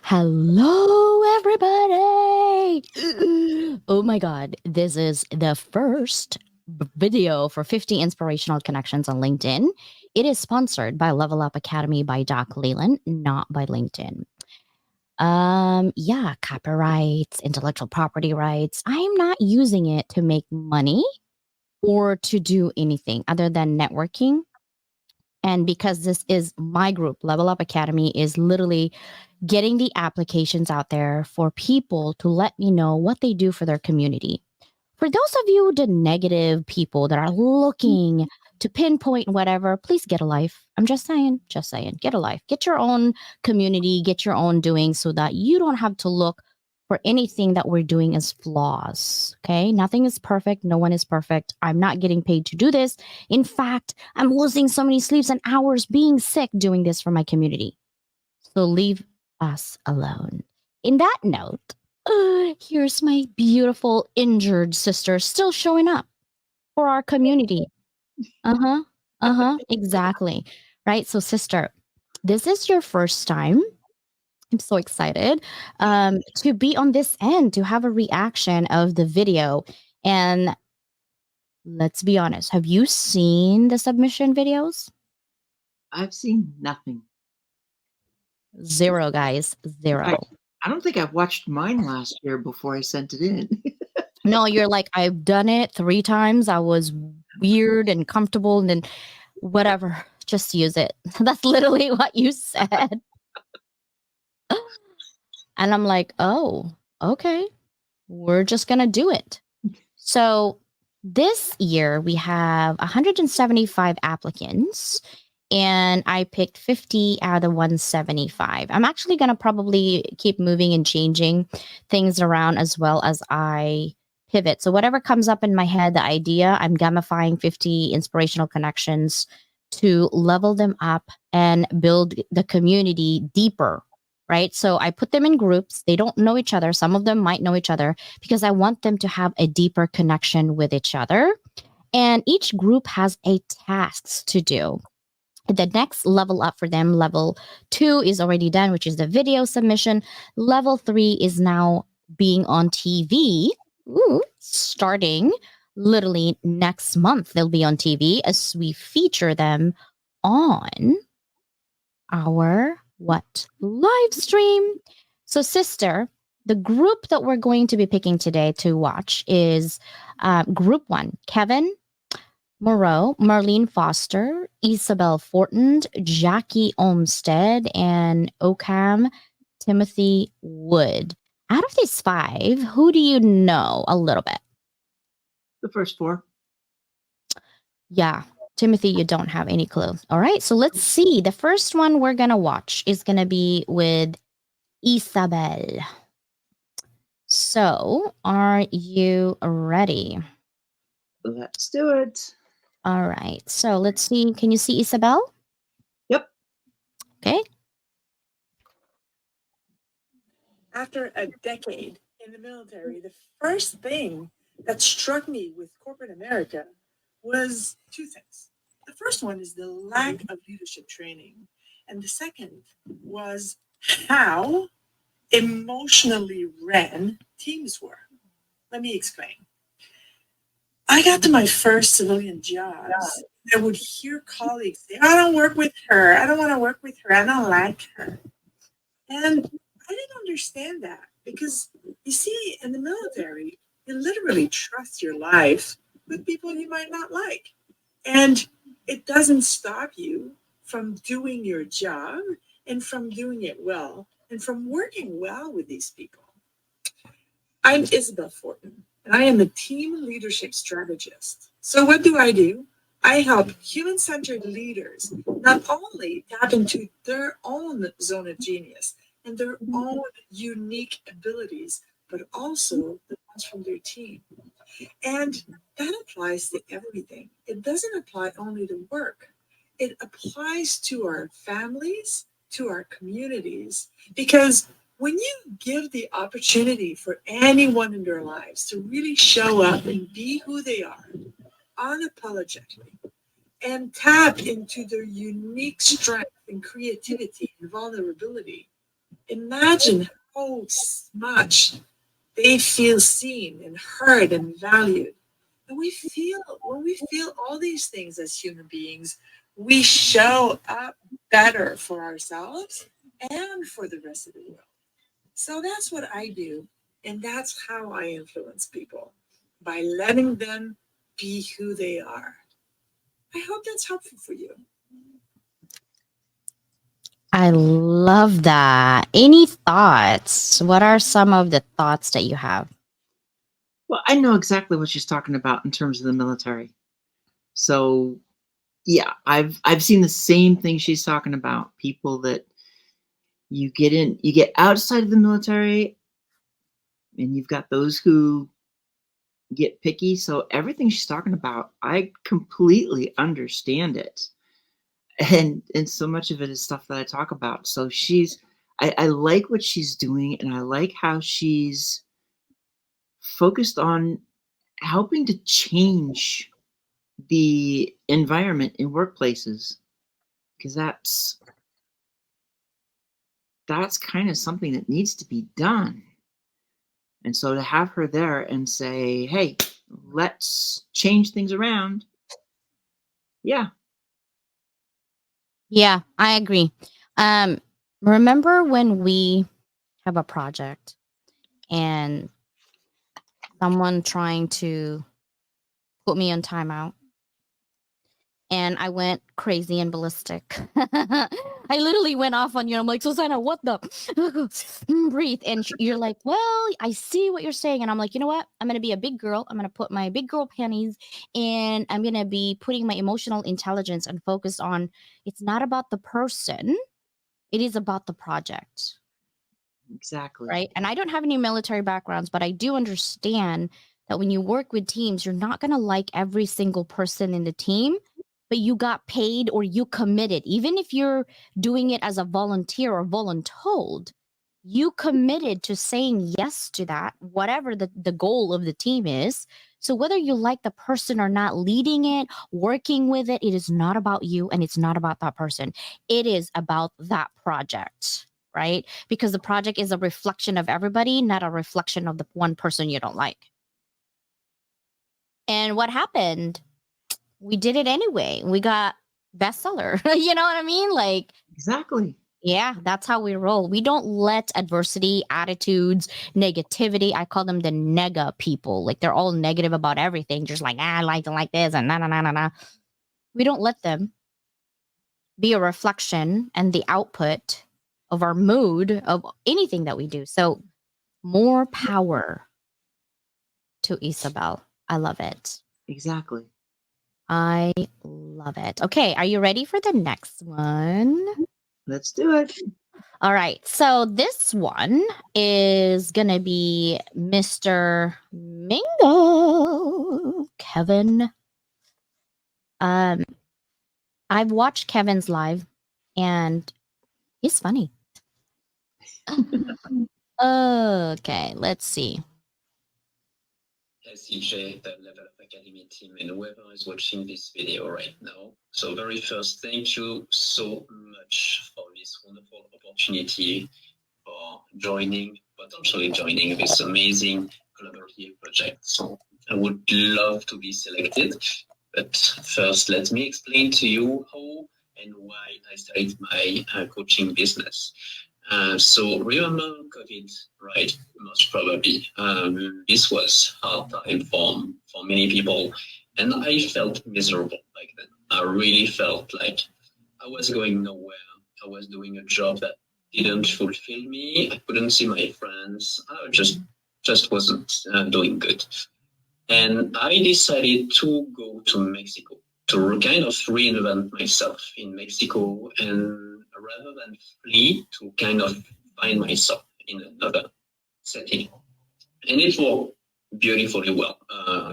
Hello, everybody. Oh my God. This is the first video for 50 inspirational connections on LinkedIn. It is sponsored by Level Up Academy by Doc Leland, not by LinkedIn. Yeah, copyrights, intellectual property rights. I'm not using it to make money or to do anything other than networking. And because this is my group, Level Up Academy is literally getting the applications out there for people to let me know what they do for their community. For those of you, the negative people that are looking to pinpoint whatever, please get a life. I'm just saying, get a life. Get your own community, get your own doing so that you don't have to look for anything that we're doing as flaws. Okay. Nothing is perfect. No one is perfect. I'm not getting paid to do this. In fact, I'm losing so many sleeps and hours being sick doing this for my community. So leave us alone. In that note, here's my beautiful injured sister still showing up for our community. Exactly. Right. So, sister, this is your first time. I'm so excited to be on this end, to have a reaction of the video. And let's be honest, have you seen the submission videos? I've seen nothing. Zero, guys. Zero. I don't think I've watched mine last year before I sent it in. No, you're like, I've done it 3 times. I was weird and comfortable and then whatever, just use it. That's literally what you said. And I'm like, oh, okay. We're just going to do it. So this year we have 175 applicants and I picked 50 out of the 175. I'm actually going to probably keep moving and changing things around as well as I pivot. So whatever comes up in my head, the idea, I'm gamifying 50 inspirational connections to level them up and build the community deeper. Right. So I put them in groups. They don't know each other. Some of them might know each other because I want them to have a deeper connection with each other. And each group has a tasks to do. The next level up for them, level 2 is already done, which is the video submission. Level 3 is now being on TV. Starting literally next month, they'll be on TV as we feature them on our live stream. So, sister, the group that we're going to be picking today to watch is Group 1, Kevin Moreau, Marlene Foster, Isabel Fortin, Jackie Olmsted, and Ocam Timothy Wood. Out of these 5, who do you know a little bit? The first 4. Yeah, Timothy, you don't have any clue. All right, so let's see. The first one we're going to watch is going to be with Isabel. So, are you ready? Let's do it. All right. So, let's see. Can you see Isabel? Yep. Okay. After a decade in the military, the first thing that struck me with corporate America was 2 things. The first one is the lack of leadership training. And the second was how emotionally ran teams were. Let me explain. I got to my first civilian jobs. I would hear colleagues say, I don't work with her. I don't want to work with her. I don't like her. And I didn't understand that because you see, in the military, you literally trust your life with people you might not like. And it doesn't stop you from doing your job and from doing it well and from working well with these people. I'm Isabel Fortin, and I am a team leadership strategist. So what do? I help human-centered leaders not only tap into their own zone of genius and their own unique abilities, but also the ones from their team. And that applies to everything. It doesn't apply only to work. It applies to our families, to our communities, because when you give the opportunity for anyone in their lives to really show up and be who they are, unapologetically, and tap into their unique strength and creativity and vulnerability, imagine how much they feel seen and heard and valued. And when we feel all these things as human beings, we show up better for ourselves and for the rest of the world. So that's what I do. And that's how I influence people, by letting them be who they are. I hope that's helpful for you. I love that. Any thoughts? What are some of the thoughts that you have? Well, I know exactly what she's talking about in terms of the military. So, yeah, I've seen the same thing she's talking about. People that you get outside of the military, and you've got those who get picky. So everything she's talking about, I completely understand it. And so much of it is stuff that I talk about. So I like what she's doing, and I like how she's focused on helping to change the environment in workplaces, because that's kind of something that needs to be done. And so to have her there and say, hey, let's change things around. Yeah. Yeah, I agree. Remember when we have a project and someone trying to put me on timeout, and I went crazy and ballistic. I literally went off on you. I'm like, Susanna, what the? Breathe. And you're like, well, I see what you're saying. And I'm like, you know what? I'm going to be a big girl. I'm going to put my big girl panties, and I'm going to be putting my emotional intelligence and focus on it's not about the person, it is about the project. Exactly. Right. And I don't have any military backgrounds, but I do understand that when you work with teams, you're not going to like every single person in the team, but you got paid or you committed. Even if you're doing it as a volunteer or voluntold, you committed to saying yes to that, whatever the goal of the team is. So whether you like the person or not leading it, working with it, it is not about you and it's not about that person. It is about that project, right? Because the project is a reflection of everybody, not a reflection of the one person you don't like. And what happened? We did it anyway. We got bestseller. You know what I mean? Like, Exactly. yeah, that's how we roll. We don't let adversity, attitudes, negativity, I call them the nega people. Like they're all negative about everything. Just like, I like to like this and na. We don't let them be a reflection and the output of our mood of anything that we do. So more power to Isabel. I love it. Exactly. I love it. Okay, are you ready for the next one? Let's do it. All right. So this one is going to be Mr. Mingo, Kevin. I've watched Kevin's live and he's funny. Okay, let's see. CJ, the Level Up Academy team, and whoever is watching this video right now. So very first, thank you so much for this wonderful opportunity for potentially joining this amazing collaborative project. So I would love to be selected, but first let me explain to you how and why I started my coaching business. So remember COVID, right? Most probably. This was hard time for many people, and I felt miserable back then. I really felt like I was going nowhere. I was doing a job that didn't fulfill me. I couldn't see my friends. I just wasn't doing good. And I decided to go to Mexico to kind of reinvent myself in Mexico, and rather than flee, to kind of find myself in another setting. And it worked beautifully well,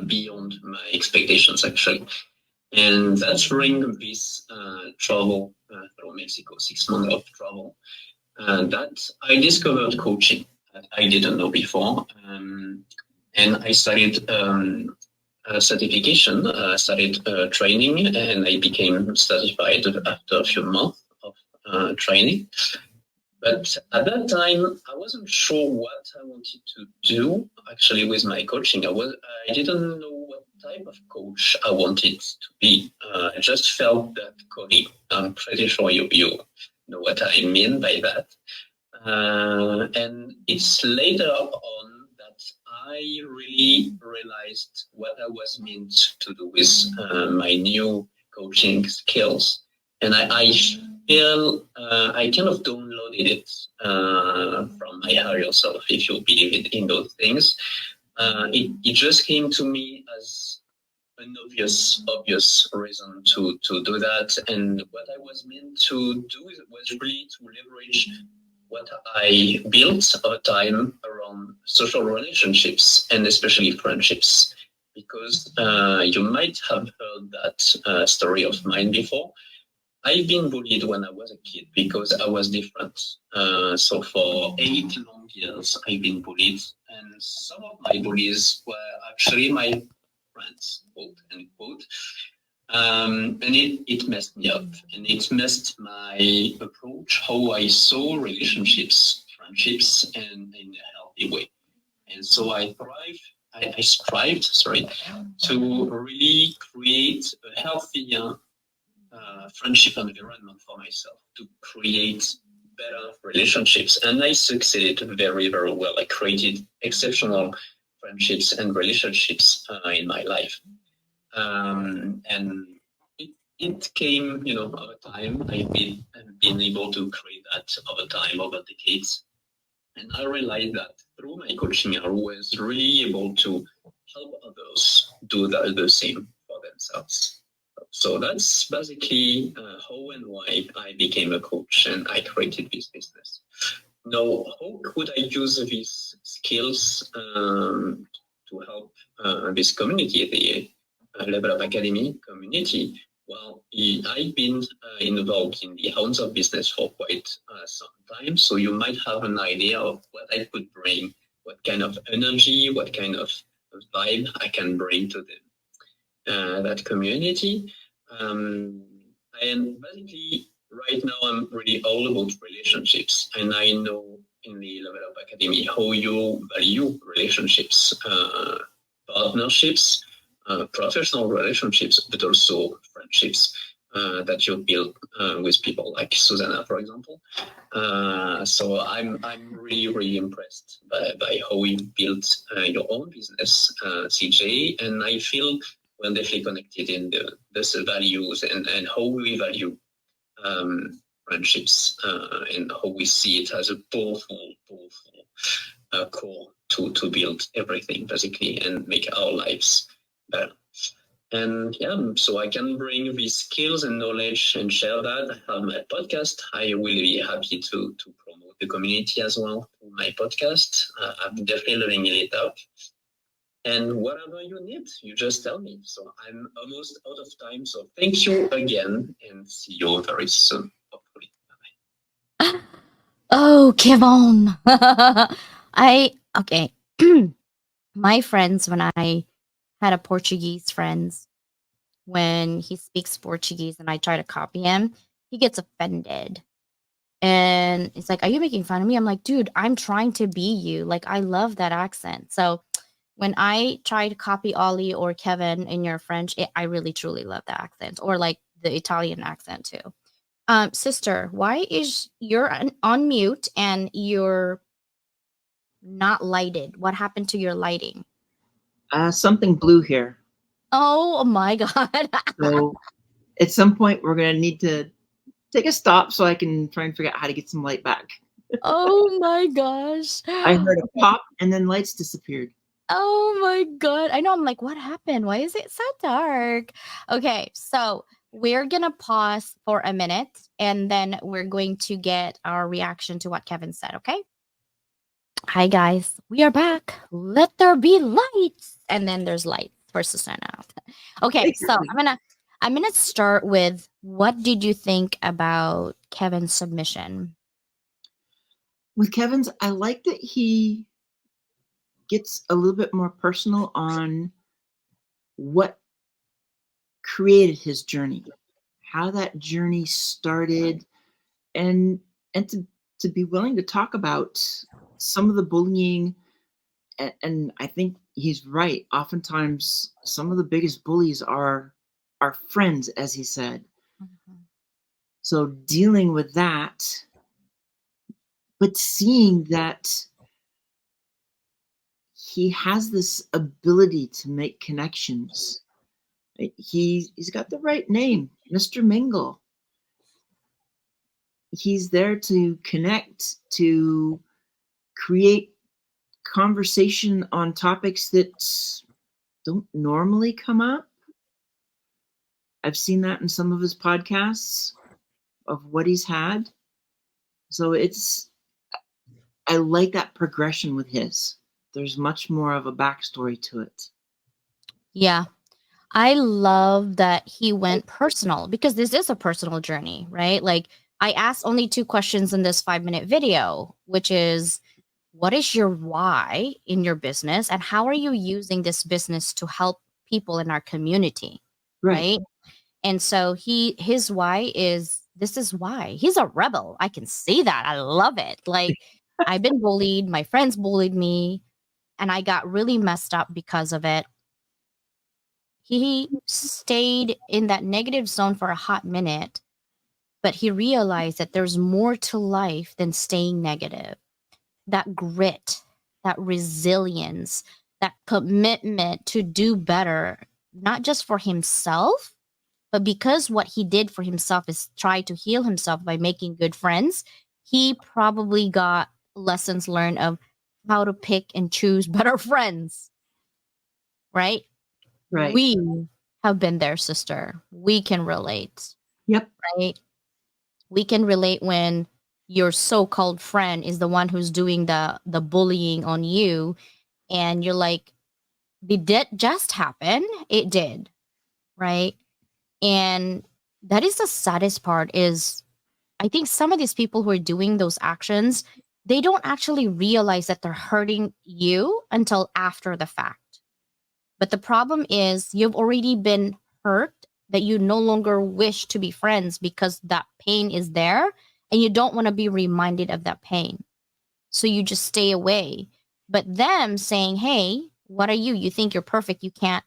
beyond my expectations actually. And that's during this travel through Mexico, 6 months of travel, that I discovered coaching that I didn't know before. And I started certification, started training, and I became certified after a few months of training. But at that time, I wasn't sure what I wanted to do actually with my coaching. I didn't know what type of coach I wanted to be. I just felt that calling. I'm pretty sure you know what I mean by that. And it's later on that I really realized what I was meant to do with my new coaching skills. And I feel I kind of downloaded it from my higher self, if you believe in those things. It just came to me as an obvious reason to do that. And what I was meant to do was really to leverage what I built over time around social relationships and especially friendships. Because you might have heard that story of mine before. I've been bullied when I was a kid because I was different. So for 8 long years, I've been bullied. And some of my bullies were actually my friends, quote unquote. And it messed me up. And it messed my approach, how I saw relationships, friendships, and in a healthy way. And so I strived, to really create a healthier friendship environment for myself, to create better relationships. And I succeeded very, very well. I created exceptional friendships and relationships in my life. And it came, over time. I've been able to create that over time, over decades. And I realized that through my coaching, I was really able to help others do the same for themselves. So that's basically how and why I became a coach and I created this business. Now, how could I use these skills to help this community, the Level Up Academy community? Well, I've been involved in the hounds of business for quite some time, so you might have an idea of what I could bring, what kind of energy, what kind of vibe I can bring to that community. And basically, right now, I'm really all about relationships, and I know in the Level Up Academy how you value relationships, partnerships, professional relationships, but also friendships that you build with people like Susanna, for example. So I'm really, really impressed by how you built your own business, CJ, and I feel we're definitely connected in the values and how we value friendships and how we see it as a powerful core to build everything basically and make our lives better. And so I can bring these skills and knowledge and share that. I have my podcast. I will be happy to promote the community as well through my podcast. I'm definitely learning it out. And whatever you need, you just tell me. So I'm almost out of time. So thank you again and see you very soon, hopefully. Bye-bye. Oh, Kevon. Okay. My friends, when I had a Portuguese friends, when he speaks Portuguese and I try to copy him, he gets offended. And it's like, are you making fun of me? I'm like, dude, I'm trying to be you. Like, I love that accent. So when I try to copy Ollie or Kevin in your French, I really truly love the accent, or like the Italian accent too. Sister, why is you're on mute and you're not lighted? What happened to your lighting? Something blue here. Oh my God. So at some point, we're going to need to take a stop so I can try and figure out how to get some light back. Oh my gosh. I heard a pop and then lights disappeared. Oh my God. I know. I'm like, what happened? Why is it so dark? Okay. So we're going to pause for a minute and then we're going to get our reaction to what Kevin said. Okay. Hi, guys. We are back. Let there be lights. And then there's lights for Susanna. Okay. So I'm gonna start with, what did you think about Kevin's submission? With Kevin's, I like that he gets a little bit more personal on what created his journey, how that journey started, and to to be willing to talk about some of the bullying. And I think he's right. Oftentimes, some of the biggest bullies are our friends, as he said. So dealing with that, but seeing that he has this ability to make connections. He's got the right name, Mr. Mingle. He's there to connect, to create conversation on topics that don't normally come up. I've seen that in some of his podcasts of what he's had. So I like that progression with his. There's much more of a backstory to it. Yeah. I love that he went personal because this is a personal journey, right? Like I asked only 2 questions in this 5-minute video, which is what is your why in your business and how are you using this business to help people in our community, right? And so his why is this is why. He's a rebel. I can see that. I love it. Like I've been bullied, my friends bullied me, and I got really messed up because of it. He stayed in that negative zone for a hot minute, but he realized that there's more to life than staying negative. That grit, that resilience, that commitment to do better, not just for himself, but because what he did for himself is try to heal himself by making good friends, he probably got lessons learned of how to pick and choose better friends, right? Right. We have been there, sister. We can relate. Yep. Right? We can relate when your so-called friend is the one who's doing the bullying on you and you're like, did it just happen? It did. Right? And that is the saddest part is I think some of these people who are doing those actions, they don't actually realize that they're hurting you until after the fact. But the problem is you've already been hurt that you no longer wish to be friends because that pain is there and you don't want to be reminded of that pain. So you just stay away. But them saying, hey, what are you? You think you're perfect. You can't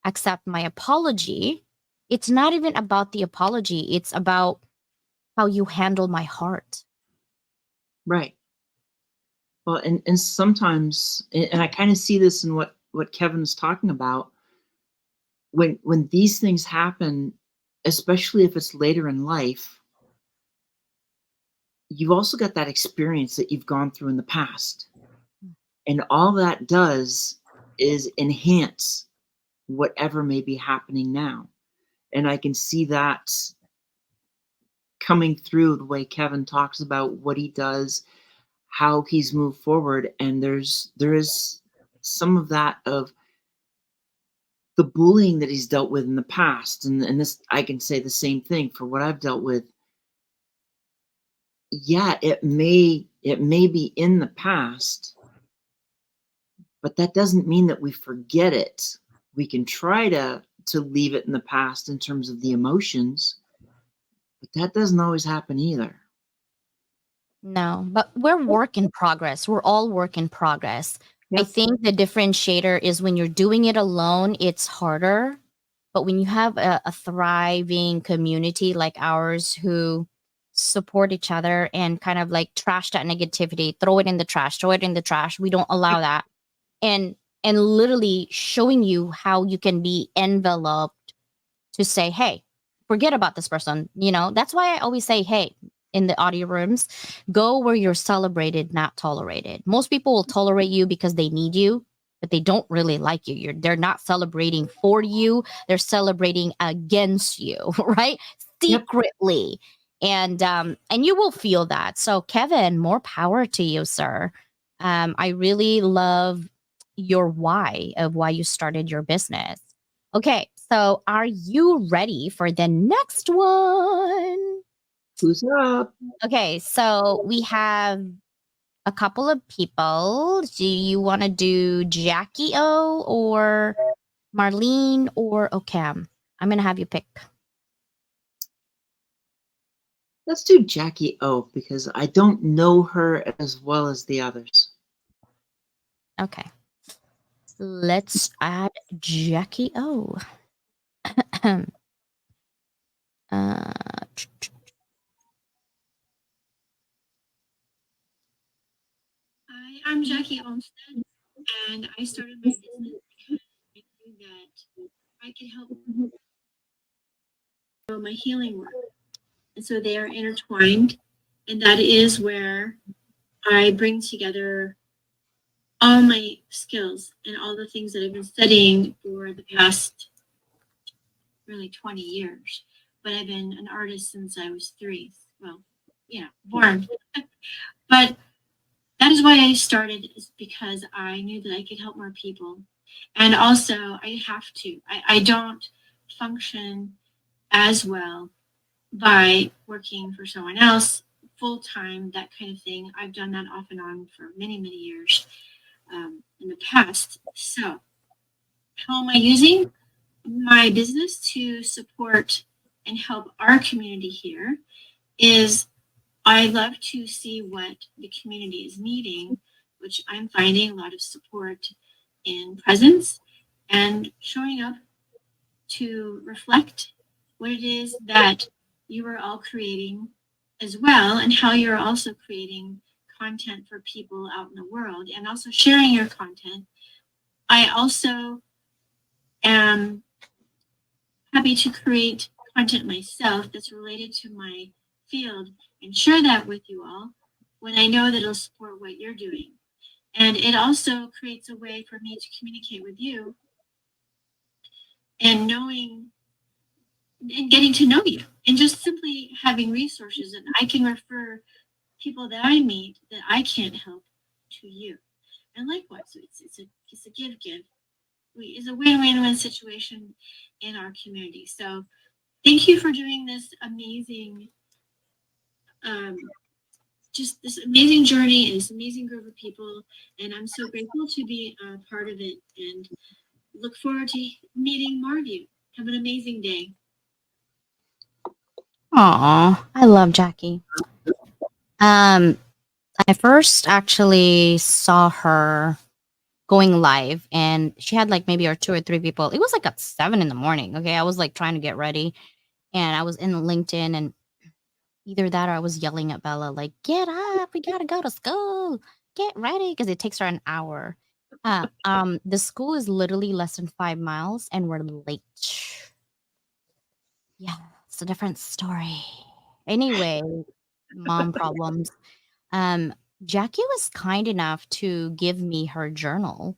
accept my apology. It's not even about the apology. It's about how you handle my heart. Right. Well, and sometimes, and I kind of see this in what Kevin's talking about, when these things happen, especially if it's later in life, you've also got that experience that you've gone through in the past. And all that does is enhance whatever may be happening now. And I can see that coming through the way Kevin talks about what he does, how he's moved forward. And there is some of that of the bullying that he's dealt with in the past. And this, I can say the same thing for what I've dealt with. Yeah, it may be in the past, but that doesn't mean that we forget it. We can try to leave it in the past in terms of the emotions, but that doesn't always happen either. No, but we're work in progress. We're all work in progress. I Yep. think the differentiator is when you're doing it alone, it's harder. But when you have a thriving community like ours who support each other and kind of like trash that negativity, throw it in the trash, throw it in the trash. We don't allow that. And literally showing you how you can be enveloped to say, hey, forget about this person. You know, that's why I always say, hey, in the audio rooms, go where you're celebrated, not tolerated. Most people will tolerate you because they need you, but they don't really like you. They're not celebrating for you. They're celebrating against you, right? Secretly. Yep. And you will feel that. So Kevin, more power to you, sir. I really love your why of why you started your business. Okay, so are you ready for the next one? Who's up? Okay, so we have a couple of people. Do you want to do Jackie O or Marlene or Ocam? I'm going to have you pick. Let's do Jackie O because I don't know her as well as the others. Okay. Let's add Jackie O. uh, Hi, I'm Jackie Olmsted, and I started my business because I knew that I could help my healing work. And so they are intertwined, and that is where I bring together all my skills and all the things that I've been studying for the past really 20 years. But I've been an artist since I was 3. Well, born. But that is why I started, is because I knew that I could help more people. And also, I have to. I don't function as well by working for someone else full time, that kind of thing. I've done that off and on for many, many years in the past. So, how am I using my business to support and help our community here? Is I love to see what the community is needing, which I'm finding a lot of support in presence and showing up to reflect what it is that you are all creating as well, and how you're also creating content for people out in the world and also sharing your content. I also am happy to create content myself that's related to my field and share that with you all when I know that it'll support what you're doing. And it also creates a way for me to communicate with you and knowing and getting to know you and just simply having resources that I can refer people that I meet that I can't help to you. And likewise, so it's a give. It's a win-win-win situation in our community. So thank you for doing this amazing, just this amazing journey and this amazing group of people. And I'm so grateful to be a part of it and look forward to meeting more of you. Have an amazing day. Aw, I love Jackie. I first actually saw her going live, and she had like maybe or 2 or 3 people. It was like at 7 in the morning. Okay, I was like trying to get ready, and I was in LinkedIn, and either that or I was yelling at Bella like, "Get up, we gotta go to school. Get ready," because it takes her an hour. The school is literally less than 5 miles, and we're late. Yeah, it's a different story. Anyway, mom problems. Um, Jackie was kind enough to give me her journal,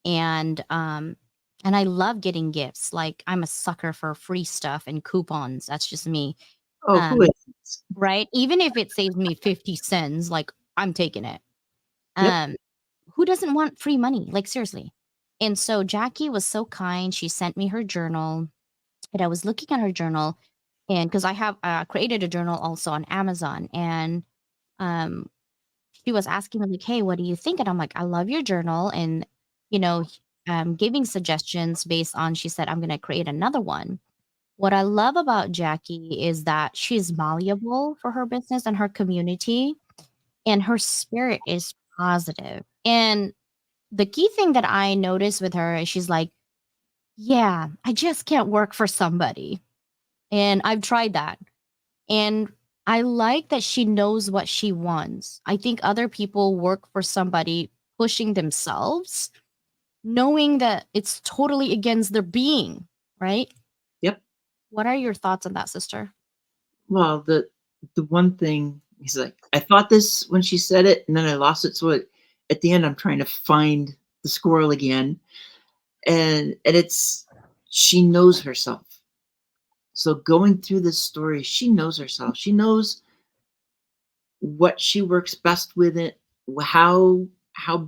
and I love getting gifts. Like I'm a sucker for free stuff and coupons. That's just me. Oh, who Um, is? right? Even if it saves me 50 cents, like I'm taking it. Yep. Um, who doesn't want free money? Like seriously. And so Jackie was so kind. She sent me her journal, and I was looking at her journal, and because I have created a journal also on Amazon, and um, she was asking me like, "Hey, what do you think?" And I'm like, "I love your journal," and you know, giving suggestions based on. She said, "I'm gonna create another one." What I love about Jackie is that she's malleable for her business and her community, and her spirit is positive. And the key thing that I noticed with her is she's like, "Yeah, I just can't work for somebody," and I've tried that. And I like that she knows what she wants. I think other people work for somebody pushing themselves, knowing that it's totally against their being, right? Yep. What are your thoughts on that, sister? Well, the one thing he's like, I thought this when she said it, and then I lost it. So at the end, I'm trying to find the squirrel again, and it's she knows herself. So going through this story, she knows herself. She knows what she works best with it, how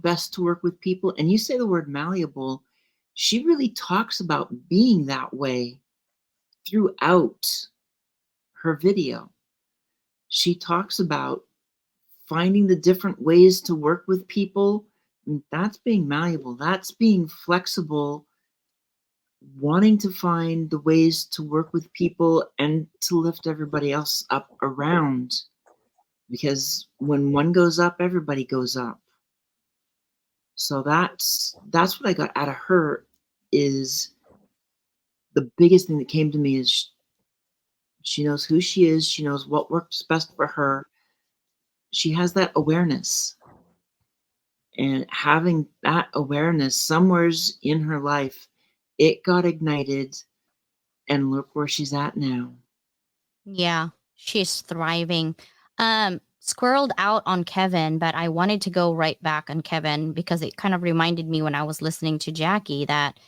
best to work with people. And you say the word malleable. She really talks about being that way throughout her video. She talks about finding the different ways to work with people. I mean, that's being malleable. That's being flexible wanting to find the ways to work with people and to lift everybody else up around. Because when one goes up, everybody goes up. So that's what I got out of her. Is the biggest thing that came to me is she knows who she is. She knows what works best for her. She has that awareness. And having that awareness somewheres in her life, it got ignited. And look where she's at now. Yeah, she's thriving. Squirreled out on Kevin, but I wanted to go right back on Kevin because it kind of reminded me when I was listening to Jackie that,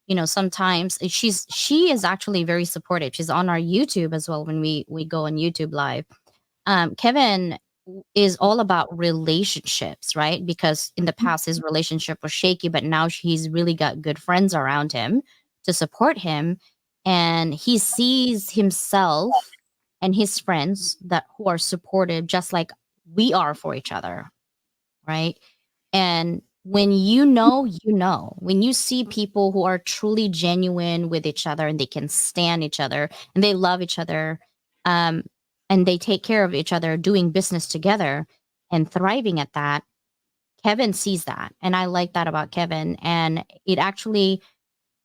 you know, sometimes she is actually very supportive. She's on our YouTube as well when we go on YouTube live. Kevin is all about relationships, right? Because in the past his relationship was shaky, but now he's really got good friends around him to support him, and he sees himself and his friends that who are supportive just like we are for each other, right? And when you know, when you see people who are truly genuine with each other and they can stand each other and they love each other, um, and they take care of each other, doing business together and thriving at that, Kevin sees that. And I like that about Kevin. And it actually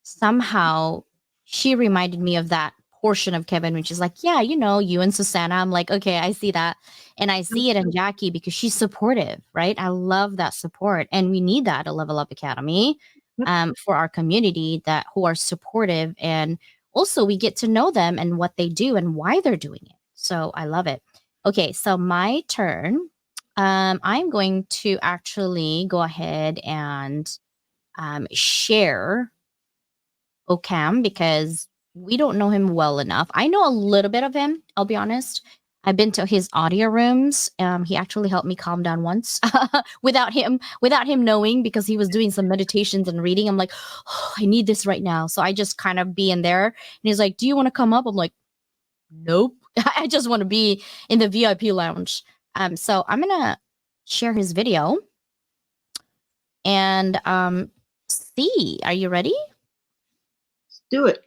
somehow she reminded me of that portion of Kevin when she's like, yeah, you know, you and Susanna. I'm like, okay, I see that. And I see it in Jackie because she's supportive, right? I love that support. And we need that at Level Up Academy, for our community that who are supportive. And also we get to know them and what they do and why they're doing it. So I love it. Okay, so my turn. I'm going to actually go ahead and share Ocam because we don't know him well enough. I know a little bit of him, I'll be honest. I've been to his audio rooms. He actually helped me calm down once without him knowing because he was doing some meditations and reading. I'm like, oh, I need this right now. So I just kind of be in there. And he's like, do you want to come up? I'm like, nope. I just want to be in the VIP lounge. So I'm gonna share his video and see. Are you ready? Let's do it.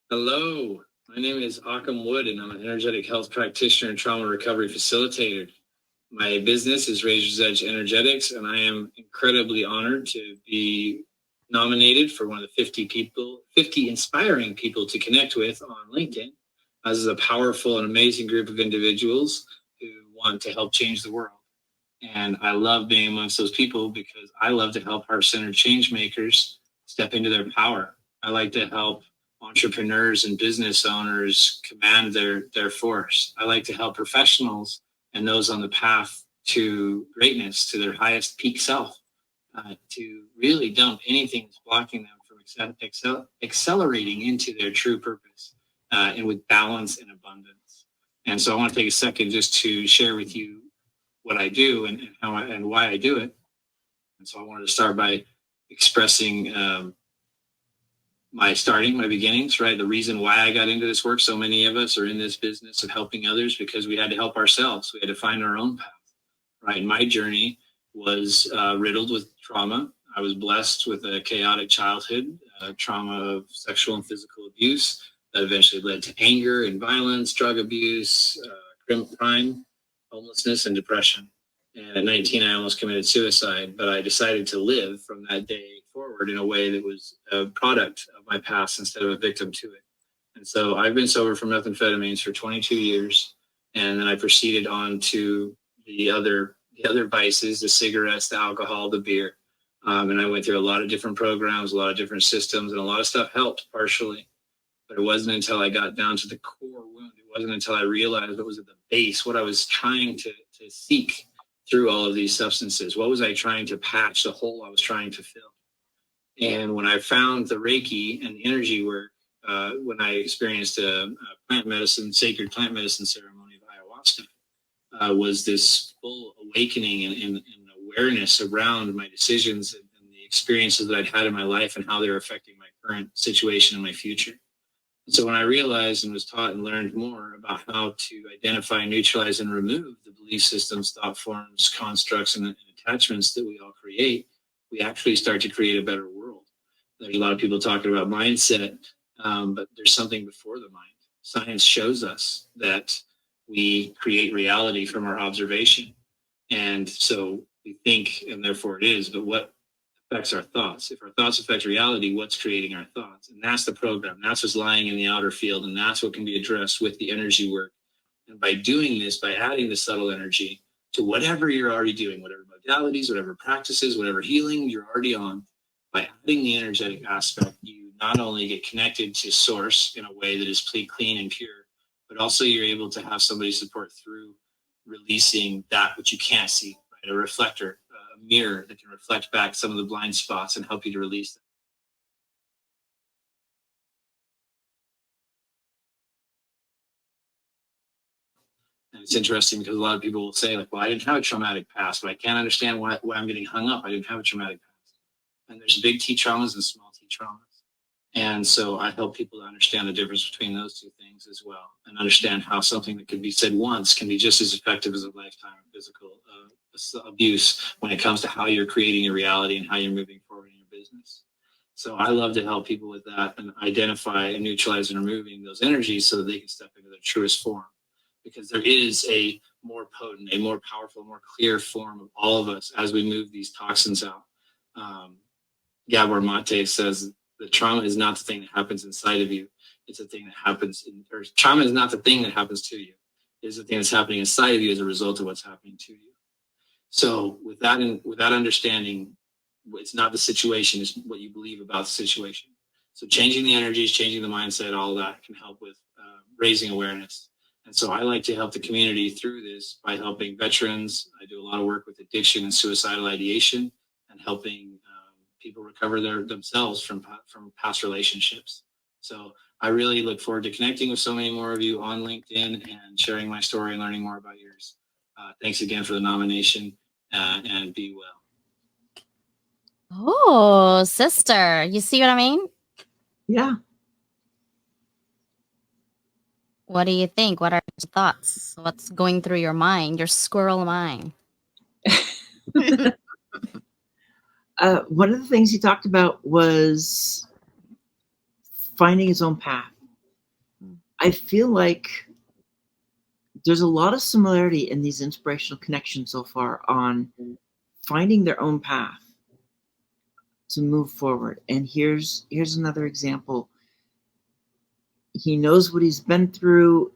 Hello, my name is Occam Wood, and I'm an energetic health practitioner and trauma recovery facilitator. My business is Razor's Edge Energetics, and I am incredibly honored to be nominated for one of the 50 inspiring people to connect with on LinkedIn. This is a powerful and amazing group of individuals who want to help change the world. And I love being amongst those people because I love to help heart-centered change makers step into their power. I like to help entrepreneurs and business owners command their force. I like to help professionals and those on the path to greatness, to their highest peak self, to really dump anything that's blocking them from accelerating into their true purpose, and with balance and abundance. And so I want to take a second just to share with you what I do and how and why I do it. And so I wanted to start by expressing my beginnings, right? The reason why I got into this work. So many of us are in this business of helping others because we had to help ourselves. We had to find our own path, right? My journey was riddled with trauma. I was blessed with a chaotic childhood, trauma of sexual and physical abuse that eventually led to anger and violence, drug abuse, crime, homelessness, and depression. And at 19, I almost committed suicide, but I decided to live from that day forward in a way that was a product of my past instead of a victim to it. And so I've been sober from methamphetamines for 22 years. And then I proceeded on to the other vices, the cigarettes, the alcohol, the beer. And I went through a lot of different programs, a lot of different systems, and a lot of stuff helped partially. But it wasn't until I got down to the core wound. It wasn't until I realized what was at the base, what I was trying to seek through all of these substances. What was I trying to patch, the hole I was trying to fill? And when I found the Reiki and the energy work, when I experienced a sacred plant medicine ceremony of ayahuasca, was this full awakening and awareness around my decisions and the experiences that I'd had in my life and how they were affecting my current situation and my future. So when I realized and was taught and learned more about how to identify, neutralize, and remove the belief systems, thought forms, constructs, and attachments that we all create, we actually start to create a better world. There's a lot of people talking about mindset, but there's something before the mind. Science shows us that we create reality from our observation. And so we think, and therefore it is, but what affects our thoughts? If our thoughts affect reality, what's creating our thoughts? And that's the program. That's what's lying in the outer field. And that's what can be addressed with the energy work. And by doing this, by adding the subtle energy to whatever you're already doing, whatever modalities, whatever practices, whatever healing you're already on, by adding the energetic aspect, you not only get connected to source in a way that is clean and pure, but also you're able to have somebody support through releasing that which you can't see, right? A reflector, a mirror that can reflect back some of the blind spots and help you to release them. And it's interesting because a lot of people will say, like, well, I didn't have a traumatic past, but I can't understand why I'm getting hung up. I didn't have a traumatic past. And there's big T traumas and small T traumas. And so I help people to understand the difference between those two things as well, and understand how something that could be said once can be just as effective as a lifetime of physical abuse when it comes to how you're creating your reality and how you're moving forward in your business. So I love to help people with that and identify and neutralize and removing those energies so that they can step into their truest form. Because there is a more potent, a more powerful, more clear form of all of us as we move these toxins out. Gabor Mate says the trauma is not the thing that happens inside of you. It's the thing that happens or trauma is not the thing that happens to you. It's the thing that's happening inside of you as a result of what's happening to you. So with that understanding, it's not the situation, it's what you believe about the situation. So changing the energies, changing the mindset, all that can help with raising awareness. And so I like to help the community through this by helping veterans. I do a lot of work with addiction and suicidal ideation and helping people recover themselves from past relationships. So I really look forward to connecting with so many more of you on LinkedIn and sharing my story and learning more about yours. Thanks again for the nomination and be well. Oh, sister, you see what I mean? Yeah. What do you think? What are your thoughts? What's going through your mind, your squirrel mind? One of the things he talked about was finding his own path. I feel like there's a lot of similarity in these inspirational connections so far on finding their own path to move forward. And here's another example. He knows what he's been through,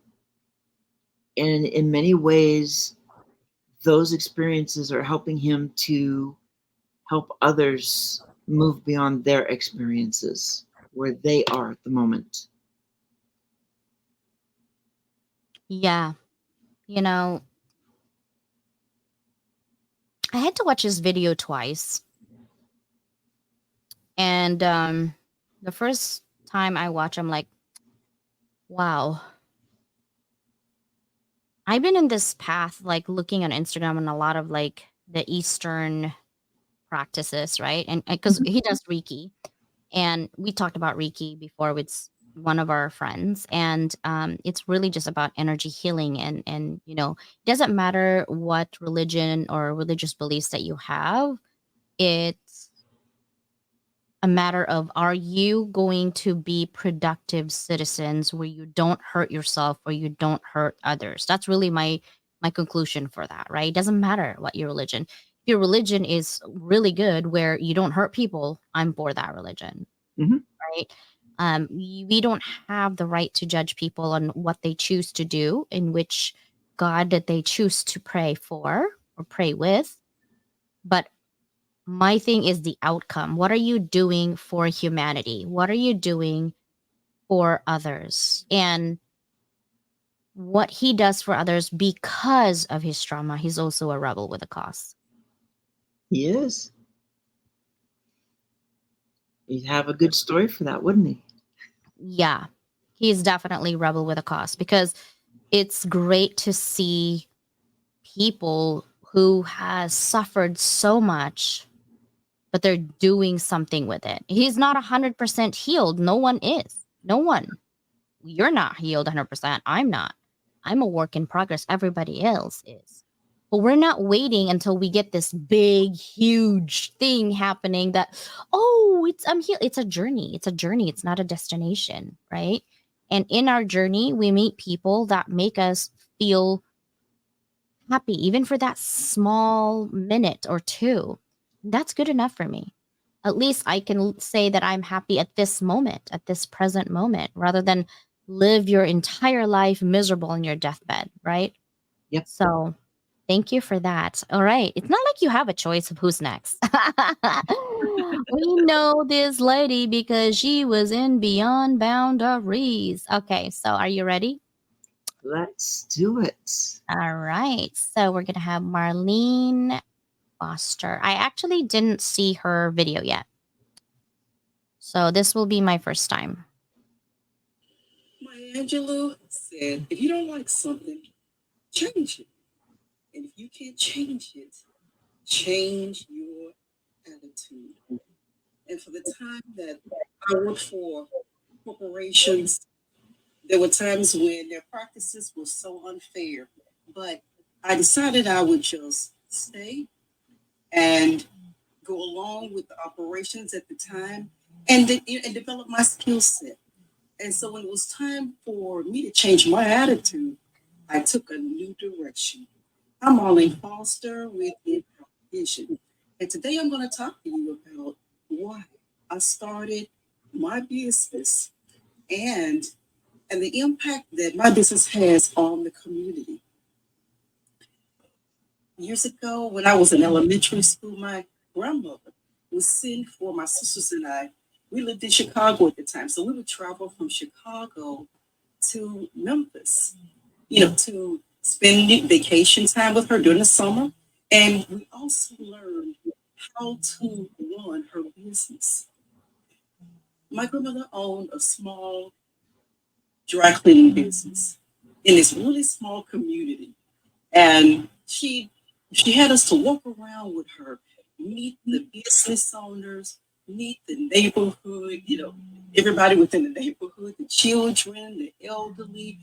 and in many ways, those experiences are helping him to help others move beyond their experiences where they are at the moment. Yeah. You know, I had to watch this video twice. And the first time I watch, I'm like, wow. I've been in this path, like looking on Instagram and a lot of like the Eastern practices, right? And because he does Reiki, and we talked about Reiki before with one of our friends, and it's really just about energy healing, and you know, it doesn't matter what religion or religious beliefs that you have. It's a matter of, are you going to be productive citizens where you don't hurt yourself or you don't hurt others? That's really my conclusion for that, right? It doesn't matter what your religion. If your religion is really good where you don't hurt people, I'm for that religion. Mhm. Right? We don't have the right to judge people on what they choose to do, in which God that they choose to pray for or pray with. But my thing is the outcome. What are you doing for humanity? What are you doing for others? And what he does for others because of his trauma, he's also a rebel with a cause. He is. He'd have a good story for that, wouldn't he? Yeah, he's definitely rebel with a cause, because it's great to see people who has suffered so much, but they're doing something with it. He's not 100% healed. No one is. No one. You're not healed 100%. I'm not. I'm a work in progress. Everybody else is. But we're not waiting until we get this big, huge thing happening that, oh, I'm here. It's a journey. It's a journey. It's not a destination, right? And in our journey, we meet people that make us feel happy, even for that small minute or two. That's good enough for me. At least I can say that I'm happy at this moment, at this present moment, rather than live your entire life miserable in your deathbed, right? Yep. So thank you for that. All right. It's not like you have a choice of who's next. We know this lady because she was in Beyond Boundaries. Okay. So are you ready? Let's do it. All right. So we're going to have Marlene Foster. I actually didn't see her video yet. So this will be my first time. Maya Angelou said, if you don't like something, change it. And if you can't change it, change your attitude. And for the time that I worked for corporations, there were times when their practices were so unfair. But I decided I would just stay and go along with the operations at the time and develop my skill set. And so when it was time for me to change my attitude, I took a new direction. I'm Marlene Foster with Impact Vision. And today I'm going to talk to you about why I started my business and the impact that my business has on the community. Years ago, when I was in elementary school, my grandmother would send for my sisters and I. We lived in Chicago at the time, so we would travel from Chicago to Memphis, to spend vacation time with her during the summer. And we also learned how to run her business. My grandmother owned a small dry cleaning business in this really small community. And she had us to walk around with her, meet the business owners, meet the neighborhood, everybody within the neighborhood, the children, the elderly.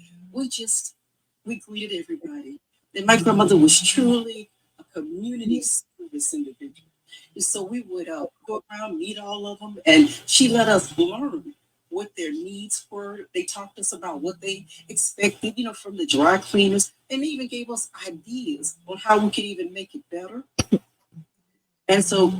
We greeted everybody. And my grandmother was truly a community service individual. And so we would go around, meet all of them, and she let us learn what their needs were. They talked to us about what they expected, from the dry cleaners, and they even gave us ideas on how we could even make it better. And so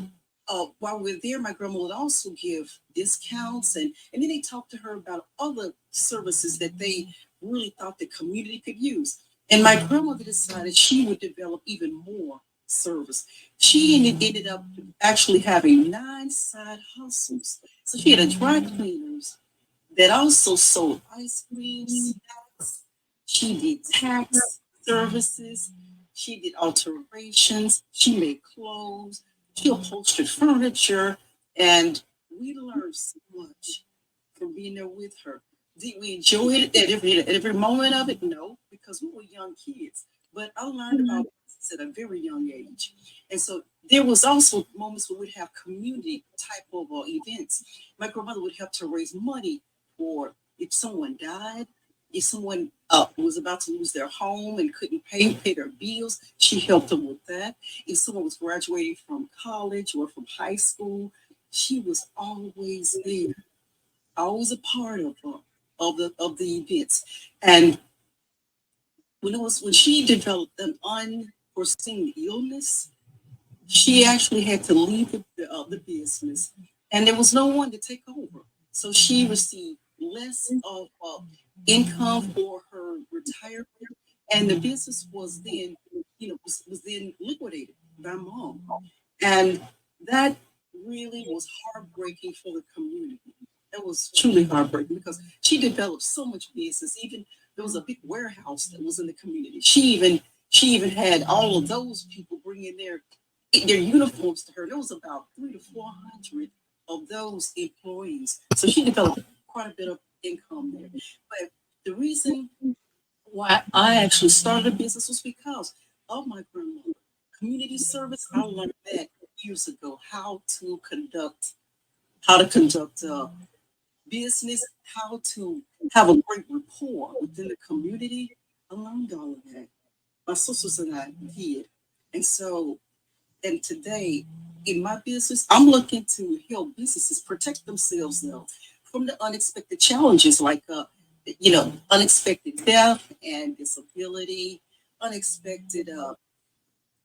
while we were there, my grandma would also give discounts, and then they talked to her about other services that they really thought the community could use. And my grandmother decided she would develop even more service. She ended up actually having 9 side hustles. So she had a dry cleaners that also sold ice cream, snacks. She did tax services. She did alterations. She made clothes. She upholstered furniture. And we learned so much from being there with her. Did we enjoy it at every moment of it? No, because we were young kids. But I learned about business at a very young age. And so there was also moments where we'd have community type of events. My grandmother would help to raise money for if someone died, if someone was about to lose their home and couldn't pay their bills, she helped them with that. If someone was graduating from college or from high school, she was always there, always a part of the events. And when she developed an unforeseen illness, she actually had to leave the business, and there was no one to take over. So she received less of income for her retirement, and the business was then, was then liquidated by mom, and that really was heartbreaking for the community. That was truly heartbreaking because she developed so much business. Even there was a big warehouse that was in the community. She even had all of those people bring in their uniforms to her. There was about 300 to 400 of those employees. So she developed quite a bit of income there. But the reason why I actually started a business was because of my grandmother. Community service, I learned that years ago, how to conduct business, how to have a great rapport within the community. I learned all of that. My sisters and I did. And so, and today in my business, I'm looking to help businesses protect themselves though from the unexpected challenges like, unexpected death and disability, unexpected,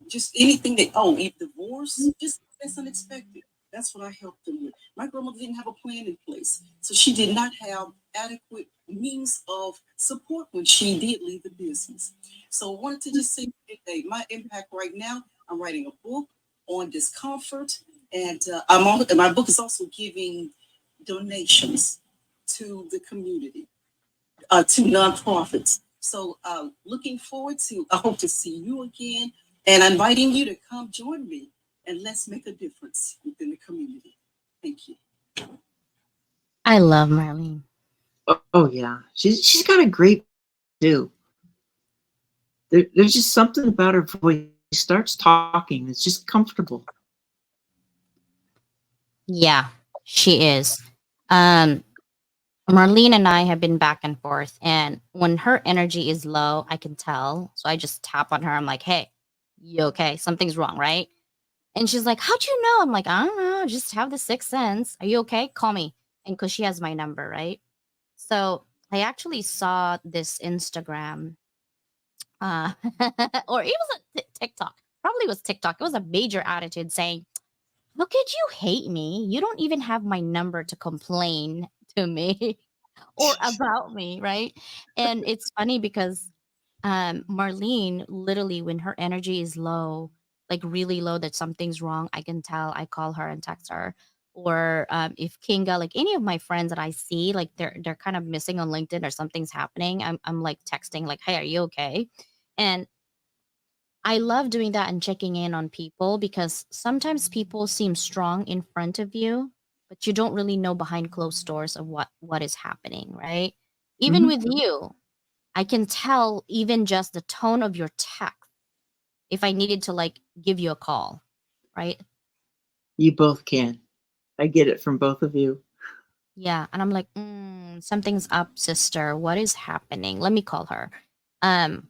just anything that, if divorce, just that's unexpected. That's what I helped them with. My grandmother didn't have a plan in place, so she did not have adequate means of support when she did leave the business. So I wanted to just say today, my impact right now, I'm writing a book on discomfort, and and my book is also giving donations to the community, to nonprofits. So looking forward to, I hope to see you again and inviting you to come join me and let's make a difference within the community. Thank you. I love Marlene. Oh yeah, she's got a great too. There's just something about her voice. She starts talking, it's just comfortable. Yeah, she is. Um, Marlene and I have been back and forth, and when her energy is low, I can tell. So I just tap on her. I'm like, "Hey, you okay? Something's wrong, right?" And she's like, "How'd you know?" I'm like, "I don't know. Just have the sixth sense. Are you okay? Call me." And because she has my number, right? So I actually saw this Instagram, uh, or it was a TikTok. Probably was TikTok. It was a major attitude saying, "How could you hate me? You don't even have my number to complain to me or about me, right?" And it's funny because Marlene, literally, when her energy is low, like really low, that something's wrong, I can tell. I call her and text her. Or if Kinga, like any of my friends that I see, like they're kind of missing on LinkedIn or something's happening, I'm like texting, like, "Hey, are you okay?" And I love doing that and checking in on people because sometimes people seem strong in front of you, but you don't really know behind closed doors of what is happening, right? Even Mhm. with you, I can tell even just the tone of your text if I needed to like give you a call, right? You both can. I get it from both of you. Yeah, and I'm like, something's up, sister. What is happening? Let me call her. Um,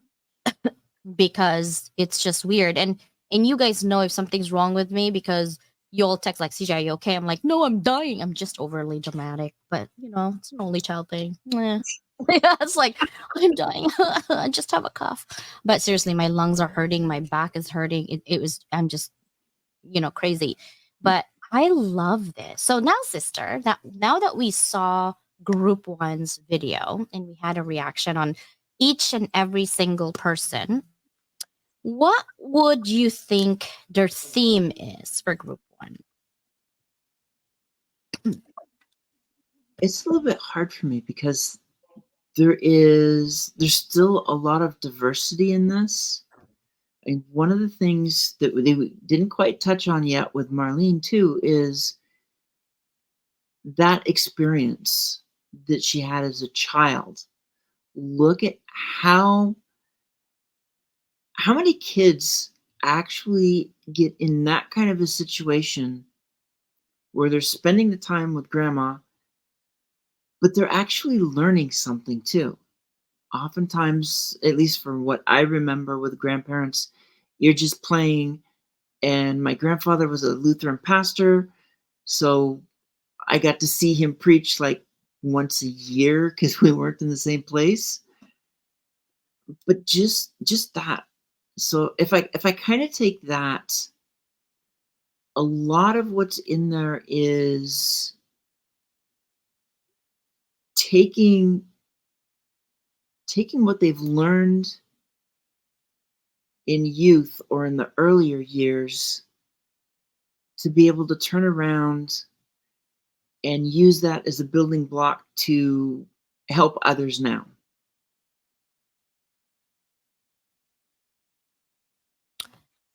because it's just weird. And you guys know if something's wrong with me because you all text like, "CJ, are you okay?" I'm like, "No, I'm dying." I'm just overly dramatic, but it's an only child thing. Yeah. It's like, "I'm dying. I just have a cough." But seriously, my lungs are hurting, my back is hurting. I'm just, crazy. But I love this. So now, sister, that now that we saw group one's video and we had a reaction on each and every single person, what would you think their theme is for group one? It's a little bit hard for me because there's still a lot of diversity in this. And one of the things that they didn't quite touch on yet with Marlene too is that experience that she had as a child. Look at how many kids actually get in that kind of a situation where they're spending the time with grandma, but they're actually learning something too. Oftentimes, at least from what I remember with grandparents, you're just playing. And my grandfather was a Lutheran pastor, so I got to see him preach like once a year because we weren't in the same place. But just that. So if I kind of take that, a lot of what's in there is taking what they've learned in youth or in the earlier years to be able to turn around and use that as a building block to help others now.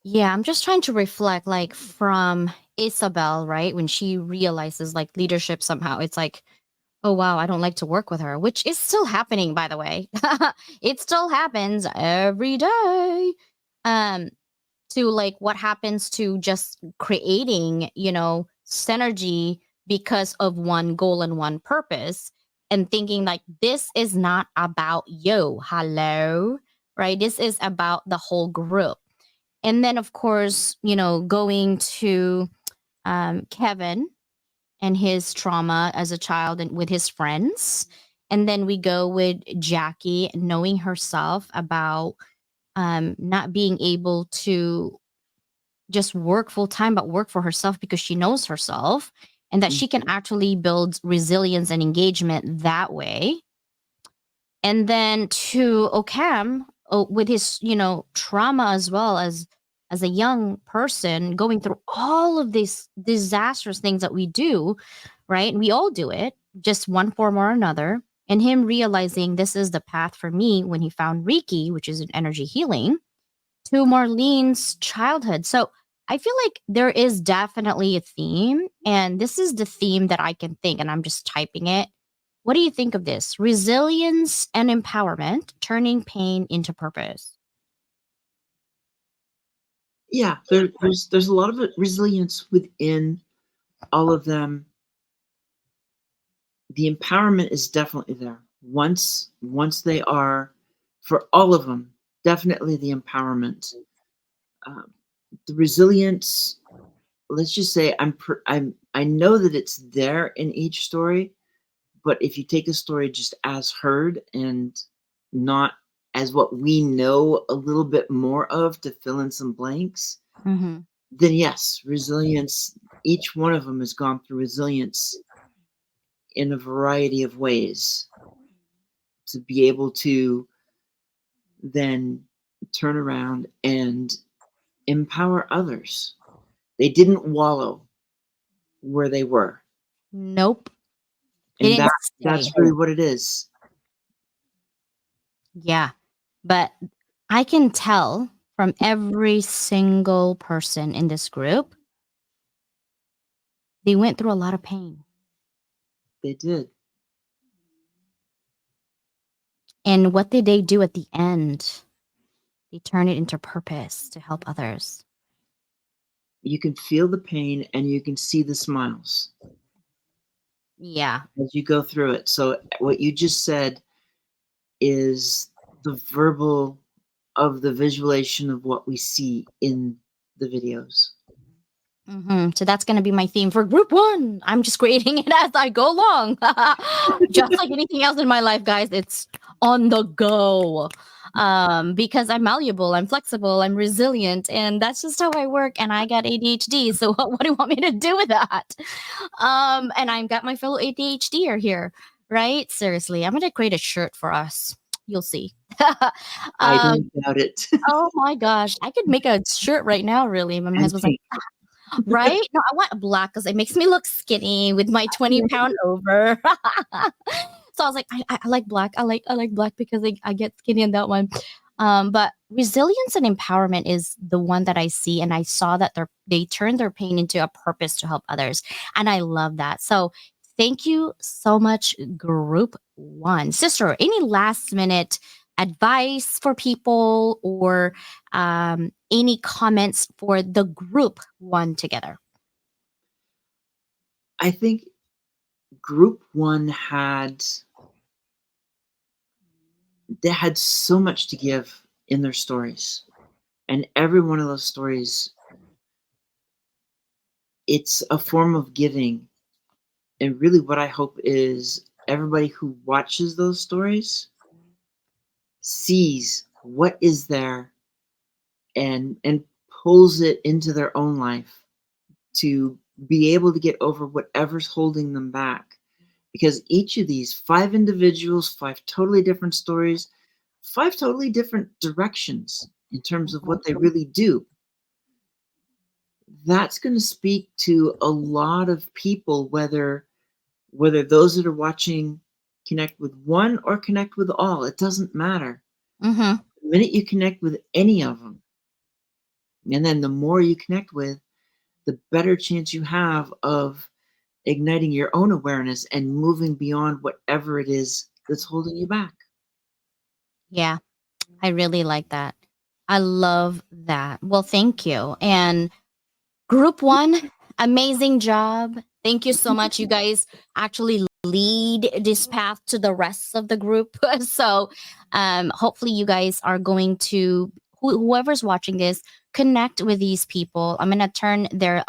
Yeah, I'm just trying to reflect like from Isabel, right? When she realizes like leadership somehow, it's like, "Oh wow, I don't like to work with her," which is still happening, by the way. It still happens every day. Um, to like what happens to just creating, synergy because of one goal and one purpose, and thinking like this is not about you. Hello, right? This is about the whole group. And then, of course, going to Kevin and his trauma as a child and with his friends. And then we go with Jackie knowing herself about not being able to just work full time, but work for herself because she knows herself and that she can actually build resilience and engagement that way. And then to Okam with his, trauma as well as a young person going through all of these disastrous things that we do, right? We all do it, just one form or another. And him realizing this is the path for me when he found Reiki, which is an energy healing, to Marlene's childhood. So I feel like there is definitely a theme, and this is the theme that I can think, and I'm just typing it. What do you think of this? Resilience and empowerment, turning pain into purpose. Yeah, there's a lot of resilience within all of them. The empowerment is definitely there. Once they are, for all of them, definitely the empowerment. The resilience, let's just say I know that it's there in each story, but if you take a story just as heard and not as what we know a little bit more of to fill in some blanks, then yes, resilience, each one of them has gone through resilience in a variety of ways to be able to then turn around and empower others. They didn't wallow where they were. Nope. And that's really what it is. Yeah. But I can tell from every single person in this group, they went through a lot of pain. They did. And what did they do at the end? They turn it into purpose to help others. You can feel the pain and you can see the smiles. Yeah. As you go through it. So what you just said is the verbal of the visualization of what we see in the videos. So that's going to be my theme for group 1. I'm just creating it as I go along. Just like anything else in my life, guys, it's on the go. Because I'm malleable, I'm flexible, I'm resilient, and that's just how I work. And I got ADHD. So what do you want me to do with that? And I've got my fellow ADHDer here, right? Seriously, I'm going to create a shirt for us. You'll see. I don't doubt it. Oh my gosh. I could make a shirt right now, really. My husband's like, right? No, I want black because it makes me look skinny with my 20-pound over. So I was like, I like black. I like black because I get skinny in that one. But resilience and empowerment is the one that I see, and I saw that they turned their pain into a purpose to help others, and I love that. So thank you so much, Group 1. Sister, any last minute advice for people or any comments for the Group 1 together? I think Group 1 had so much to give in their stories. And every one of those stories, it's a form of giving. And really what I hope is everybody who watches those stories sees what is there and pulls it into their own life to be able to get over whatever's holding them back. Because each of these 5 individuals, 5 totally different stories, 5 totally different directions in terms of what they really do. That's going to speak to a lot of people, whether those that are watching connect with one or connect with all. It doesn't matter. The minute you connect with any of them, and then the more you connect with, the better chance you have of igniting your own awareness and moving beyond whatever it is that's holding you back. Yeah, I really like that. I love that. Well, thank you. And Group 1, amazing job. Thank you so much. You guys actually lead this path to the rest of the group. So hopefully you guys are going to whoever's watching this, connect with these people. I'm gonna turn their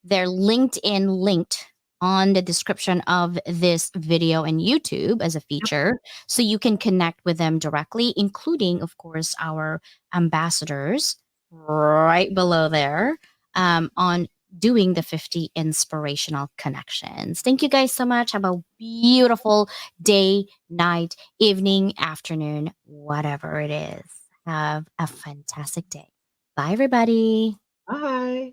LinkedIn linked on the description of this video and YouTube as a feature, so you can connect with them directly, including, of course, our ambassadors right below there, on doing the 50 inspirational connections. Thank you guys so much. Have a beautiful day, night, evening, afternoon, whatever it is. Have a fantastic day. Bye, everybody. Bye.